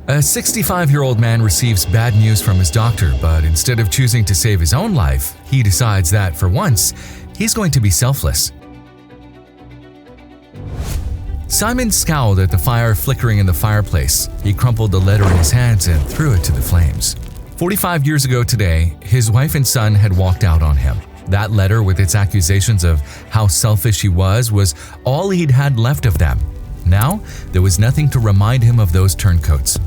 A 65-year-old man receives bad news from his doctor, but instead of choosing to save his own life, he decides that, for once, he's going to be selfless. Simon scowled at the fire flickering in the fireplace. He crumpled the letter in his hands and threw it to the flames. 45 years ago today, his wife and son had walked out on him. That letter, with its accusations of how selfish he was all he'd had left of them. Now, there was nothing to remind him of those turncoats.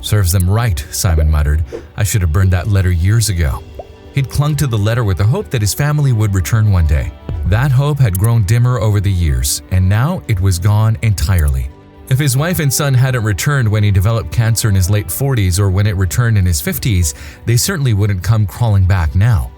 "Serves them right," Simon muttered. "I should have burned that letter years ago." He'd clung to the letter with the hope that his family would return one day. That hope had grown dimmer over the years, and now it was gone entirely. If his wife and son hadn't returned when he developed cancer in his late 40s or when it returned in his 50s, they certainly wouldn't come crawling back now.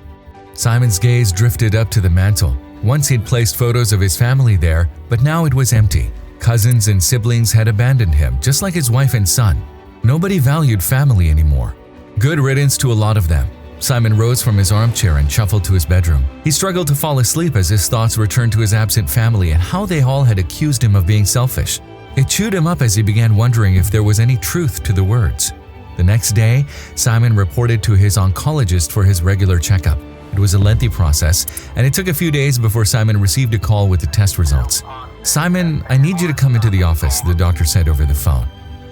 Simon's gaze drifted up to the mantel. Once he'd placed photos of his family there, but now it was empty. Cousins and siblings had abandoned him, just like his wife and son. Nobody valued family anymore. Good riddance to a lot of them. Simon rose from his armchair and shuffled to his bedroom. He struggled to fall asleep as his thoughts returned to his absent family and how they all had accused him of being selfish. It chewed him up as he began wondering if there was any truth to the words. The next day, Simon reported to his oncologist for his regular checkup. It was a lengthy process, and it took a few days before Simon received a call with the test results. "Simon, I need you to come into the office," the doctor said over the phone.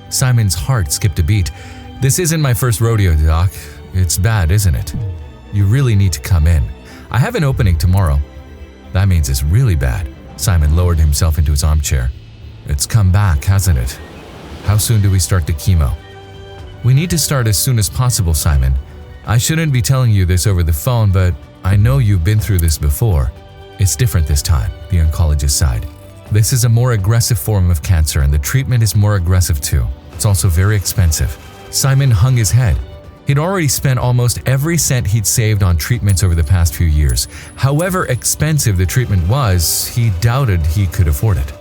Simon's heart skipped a beat. "This isn't my first rodeo, Doc. It's bad, isn't it? You really need to come in. I have an opening tomorrow." "That means it's really bad." Simon lowered himself into his armchair. "It's come back, hasn't it? How soon do we start the chemo?" "We need to start as soon as possible, Simon. I shouldn't be telling you this over the phone, but I know you've been through this before. It's different this time," the oncologist sighed. "This is a more aggressive form of cancer, and the treatment is more aggressive too. It's also very expensive." Simon hung his head. He'd already spent almost every cent he'd saved on treatments over the past few years. However expensive the treatment was, he doubted he could afford it.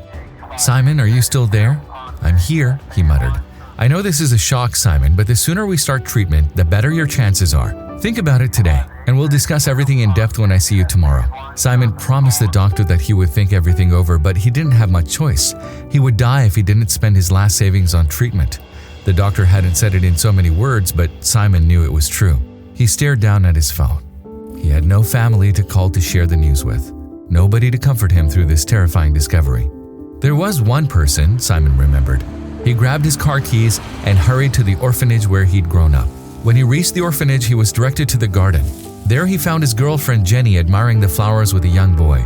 "Simon, are you still there?" "I'm here," he muttered. "I know this is a shock, Simon, but the sooner we start treatment, the better your chances are. Think about it today, and we'll discuss everything in depth when I see you tomorrow." Simon promised the doctor that he would think everything over, but he didn't have much choice. He would die if he didn't spend his last savings on treatment. The doctor hadn't said it in so many words, but Simon knew it was true. He stared down at his phone. He had no family to call to share the news with. Nobody to comfort him through this terrifying discovery. There was one person, Simon remembered. He grabbed his car keys and hurried to the orphanage where he'd grown up. When he reached the orphanage, he was directed to the garden. There he found his girlfriend Jenny admiring the flowers with a young boy.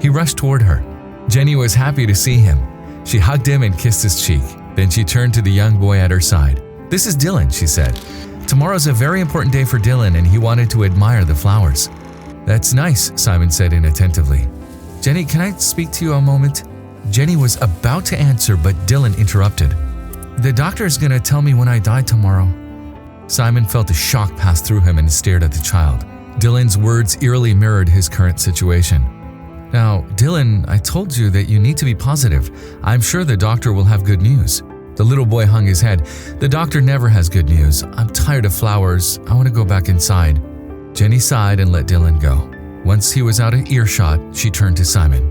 He rushed toward her. Jenny was happy to see him. She hugged him and kissed his cheek. Then she turned to the young boy at her side. "This is Dylan," she said. "Tomorrow's a very important day for Dylan, and he wanted to admire the flowers." "That's nice," Simon said inattentively. "Jenny, can I speak to you a moment?" Jenny was about to answer, but Dylan interrupted. "The doctor's gonna tell me when I die tomorrow." Simon felt a shock pass through him and stared at the child. Dylan's words eerily mirrored his current situation. "Now, Dylan, I told you that you need to be positive. I'm sure the doctor will have good news." The little boy hung his head. "The doctor never has good news. I'm tired of flowers. I want to go back inside." Jenny sighed and let Dylan go. Once he was out of earshot, she turned to Simon.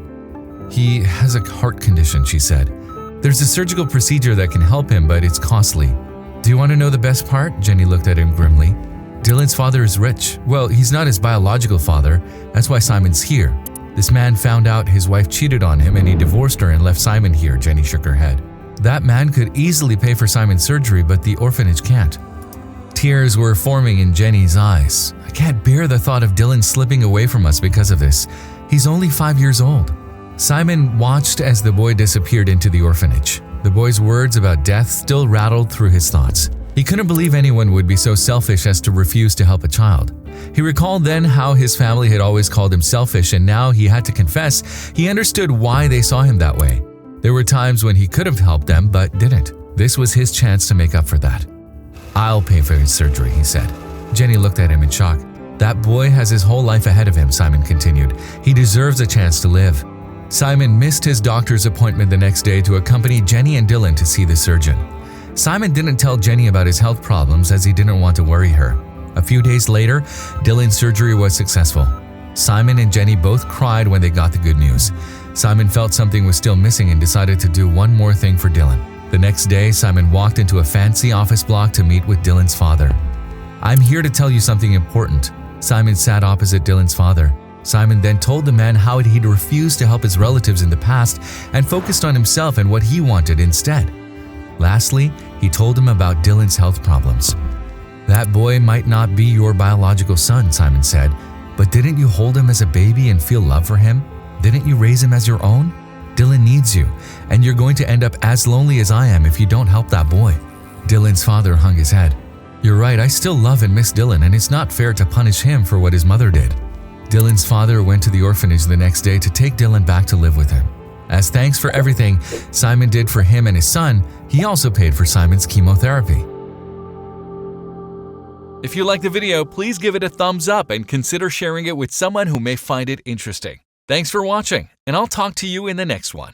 "He has a heart condition," she said. "There's a surgical procedure that can help him, but it's costly." "Do you want to know the best part?" Jenny looked at him grimly. "Dylan's father is rich. Well, he's not his biological father. That's why Simon's here. This man found out his wife cheated on him and he divorced her and left Simon here." Jenny shook her head. "That man could easily pay for Simon's surgery, but the orphanage can't." Tears were forming in Jenny's eyes. "I can't bear the thought of Dylan slipping away from us because of this. He's only 5 years old." Simon watched as the boy disappeared into the orphanage. The boy's words about death still rattled through his thoughts. He couldn't believe anyone would be so selfish as to refuse to help a child. He recalled then how his family had always called him selfish, and now he had to confess he understood why they saw him that way. There were times when he could have helped them, but didn't. This was his chance to make up for that. "I'll pay for his surgery," he said. Jenny looked at him in shock. "That boy has his whole life ahead of him," Simon continued. "He deserves a chance to live." Simon missed his doctor's appointment the next day to accompany Jenny and Dylan to see the surgeon. Simon didn't tell Jenny about his health problems as he didn't want to worry her. A few days later, Dylan's surgery was successful. Simon and Jenny both cried when they got the good news. Simon felt something was still missing and decided to do one more thing for Dylan. The next day, Simon walked into a fancy office block to meet with Dylan's father. "I'm here to tell you something important." Simon sat opposite Dylan's father. Simon then told the man how he'd refused to help his relatives in the past and focused on himself and what he wanted instead. Lastly, he told him about Dylan's health problems. "That boy might not be your biological son," Simon said, "but didn't you hold him as a baby and feel love for him? Didn't you raise him as your own? Dylan needs you, and you're going to end up as lonely as I am if you don't help that boy." Dylan's father hung his head. "You're right, I still love and miss Dylan, and it's not fair to punish him for what his mother did." Dylan's father went to the orphanage the next day to take Dylan back to live with him. As thanks for everything Simon did for him and his son, he also paid for Simon's chemotherapy. If you liked the video, please give it a thumbs up and consider sharing it with someone who may find it interesting. Thanks for watching, and I'll talk to you in the next one.